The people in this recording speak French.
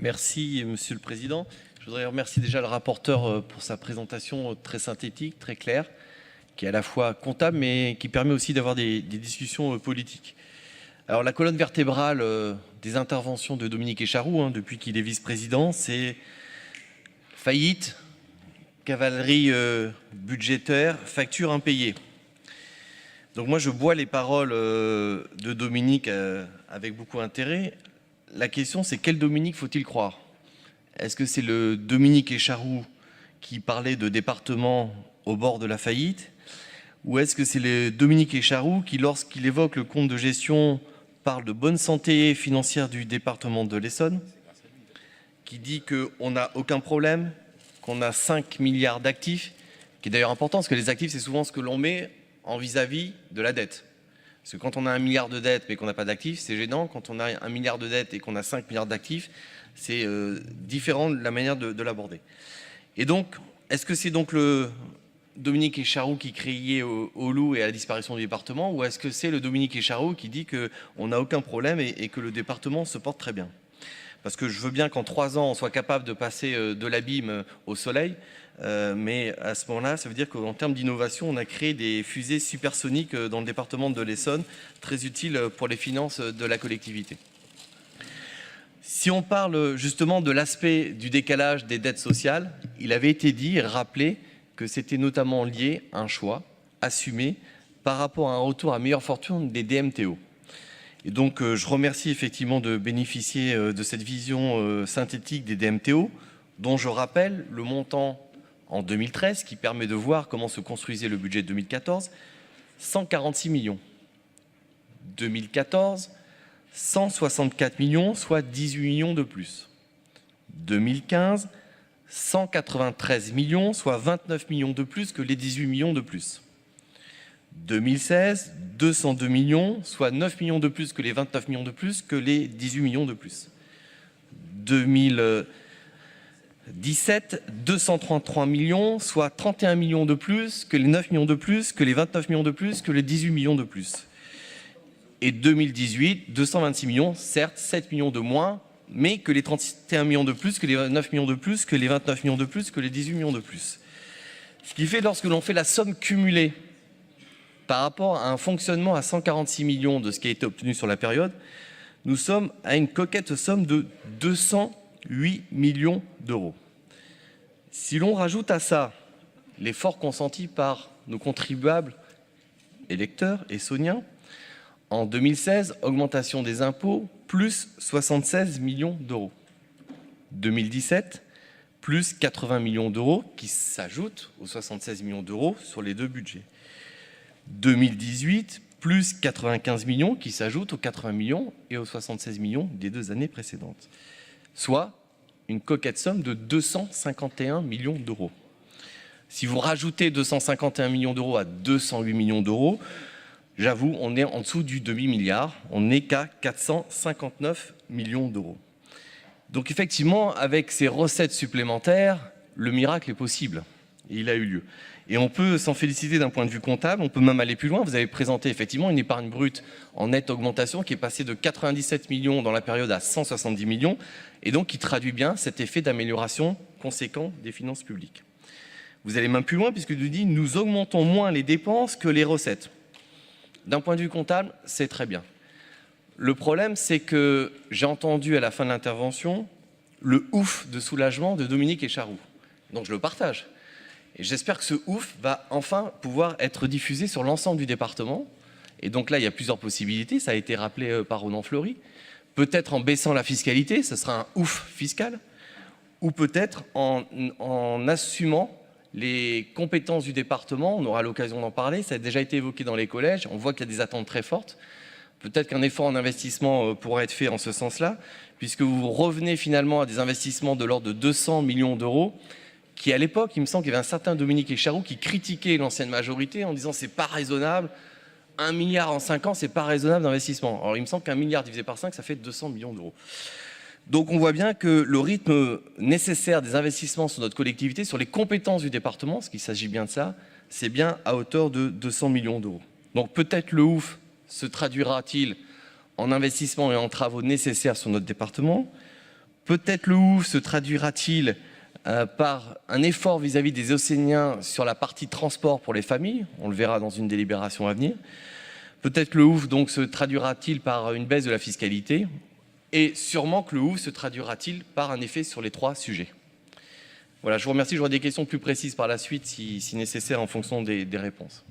Merci, Monsieur le Président. Je voudrais remercier déjà le rapporteur pour sa présentation très synthétique, très claire, qui est à la fois comptable, mais qui permet aussi d'avoir des discussions politiques. Alors, la colonne vertébrale des interventions de Dominique Echaroux, depuis qu'il est vice-président, c'est faillite, cavalerie budgétaire, facture impayée. Donc moi, je bois les paroles de Dominique avec beaucoup d'intérêt. La question, c'est quel Dominique faut-il croire? Est-ce que c'est le Dominique Echaroux qui parlait de département au bord de la faillite? Ou est-ce que c'est le Dominique Echaroux qui, lorsqu'il évoque le compte de gestion, parle de bonne santé financière du département de l'Essonne, qui dit qu'on n'a aucun problème, qu'on a 5 milliards d'actifs, qui est d'ailleurs important, parce que les actifs, c'est souvent ce que l'on met en vis-à-vis de la dette. Parce que quand on a 1 milliard de dettes mais qu'on n'a pas d'actifs, c'est gênant. Quand on a 1 milliard de dettes et qu'on a 5 milliards d'actifs, c'est différent de la manière de l'aborder. Et donc, est-ce que c'est donc le Dominique Echaroux qui criait au loup et à la disparition du département, ou est-ce que c'est le Dominique Echaroux qui dit qu'on n'a aucun problème et que le département se porte très bien? Parce que je veux bien qu'en 3 ans, on soit capable de passer de l'abîme au soleil, mais à ce moment-là, ça veut dire qu'en termes d'innovation, on a créé des fusées supersoniques dans le département de l'Essonne, très utiles pour les finances de la collectivité. Si on parle justement de l'aspect du décalage des dettes sociales, il avait été dit et rappelé que c'était notamment lié à un choix assumé par rapport à un retour à meilleure fortune des DMTO. Et donc, je remercie effectivement de bénéficier de cette vision synthétique des DMTO, dont je rappelle le montant en 2013, qui permet de voir comment se construisait le budget de 2014, 146 millions. 2014, 164 millions, soit 18 millions de plus. 2015, 193 millions, soit 29 millions de plus que les 18 millions de plus. 2016, 202 millions, soit 9 millions de plus que les 29 millions de plus que les 18 millions de plus. 2017, 233 millions, soit 31 millions de plus que les 9 millions de plus que les 29 millions de plus que les 18 millions de plus. Et 2018, 226 millions, certes 7 millions de moins, mais que les 31 millions de plus, que les 9 millions de plus, que les 29 millions de plus, que les 18 millions de plus. Ce qui fait, lorsque l'on fait la somme cumulée par rapport à un fonctionnement à 146 millions de ce qui a été obtenu sur la période, nous sommes à une coquette somme de 208 millions d'euros. Si l'on rajoute à ça l'effort consenti par nos contribuables électeurs essonniens, en 2016, augmentation des impôts, plus 76 millions d'euros. 2017, plus 80 millions d'euros qui s'ajoutent aux 76 millions d'euros sur les deux budgets. 2018, plus 95 millions qui s'ajoutent aux 80 millions et aux 76 millions des 2 années précédentes. Soit une coquette somme de 251 millions d'euros. Si vous rajoutez 251 millions d'euros à 208 millions d'euros, j'avoue, on est en dessous du demi-milliard, on n'est qu'à 459 millions d'euros. Donc effectivement, avec ces recettes supplémentaires, le miracle est possible, et il a eu lieu. Et on peut s'en féliciter d'un point de vue comptable, on peut même aller plus loin. Vous avez présenté effectivement une épargne brute en nette augmentation qui est passée de 97 millions dans la période à 170 millions, et donc qui traduit bien cet effet d'amélioration conséquent des finances publiques. Vous allez même plus loin puisque nous dit nous augmentons moins les dépenses que les recettes. D'un point de vue comptable, c'est très bien. Le problème, c'est que j'ai entendu à la fin de l'intervention le ouf de soulagement de Dominique Echaroux. Donc je le partage. Et j'espère que ce ouf va enfin pouvoir être diffusé sur l'ensemble du département. Et donc là, il y a plusieurs possibilités. Ça a été rappelé par Ronan Fleury. Peut-être en baissant la fiscalité, ce sera un ouf fiscal. Ou peut-être en assumant les compétences du département, on aura l'occasion d'en parler, ça a déjà été évoqué dans les collèges, on voit qu'il y a des attentes très fortes. Peut-être qu'un effort en investissement pourra être fait en ce sens-là, puisque vous revenez finalement à des investissements de l'ordre de 200 millions d'euros, qui à l'époque, il me semble qu'il y avait un certain Dominique Echaroux qui critiquait l'ancienne majorité en disant c'est pas raisonnable, 1 milliard en 5 ans, c'est pas raisonnable d'investissement. Alors il me semble qu'un milliard divisé par 5, ça fait 200 millions d'euros. Donc on voit bien que le rythme nécessaire des investissements sur notre collectivité, sur les compétences du département, parce qu'il s'agit bien de ça, c'est bien à hauteur de 200 millions d'euros. Donc peut-être le ouf se traduira-t-il en investissements et en travaux nécessaires sur notre département. Peut-être le ouf se traduira-t-il par un effort vis-à-vis des Océaniens sur la partie transport pour les familles. On le verra dans une délibération à venir. Peut-être le ouf donc se traduira-t-il par une baisse de la fiscalité. Et sûrement que le ouf se traduira-t-il par un effet sur les 3 sujets. Voilà, je vous remercie. J'aurai des questions plus précises par la suite si nécessaire en fonction des réponses.